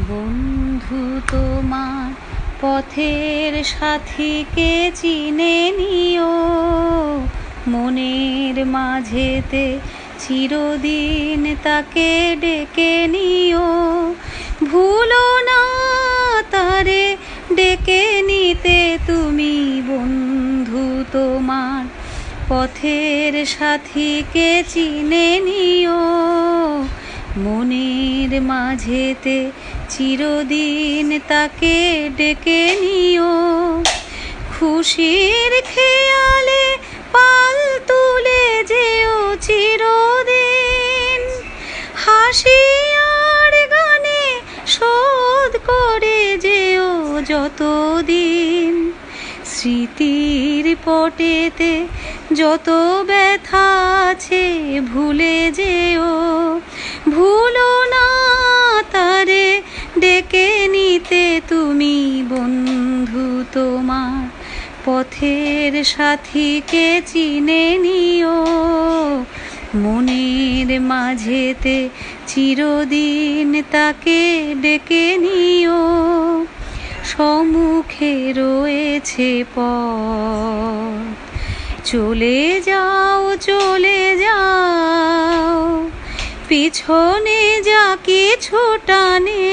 বন্ধু তোমার পথের সাথীকে চিনে নিও, মনের মাঝেতে চিরদিন তাকে ডেকে নিও। ভুলো না তারে ডেকে নিতে তুমি, বন্ধু তোমার পথের সাথীকে চিনে নিও, মনের মাঝেতে চিরদিন তাকে ডেকে নিও। খুশির খেয়ালে পাল তুলে যেও চিরদিন, হাসি আর গানে শোধ করে যেও যতদিন। স্মৃতির পটেতে যত ব্যথা আছে ভুলে যেও, ভুলো না তারে ডেকে নিতে তুমি, বন্ধু তোমার পথের সাথীকে চিনে নিও, মনের মাঝেতে চিরদিন তাকে ডেকে নিও। সম্মুখে রয়েছে পথ, চলে যাও চলে যাও, পিছনে যা কিছু টানে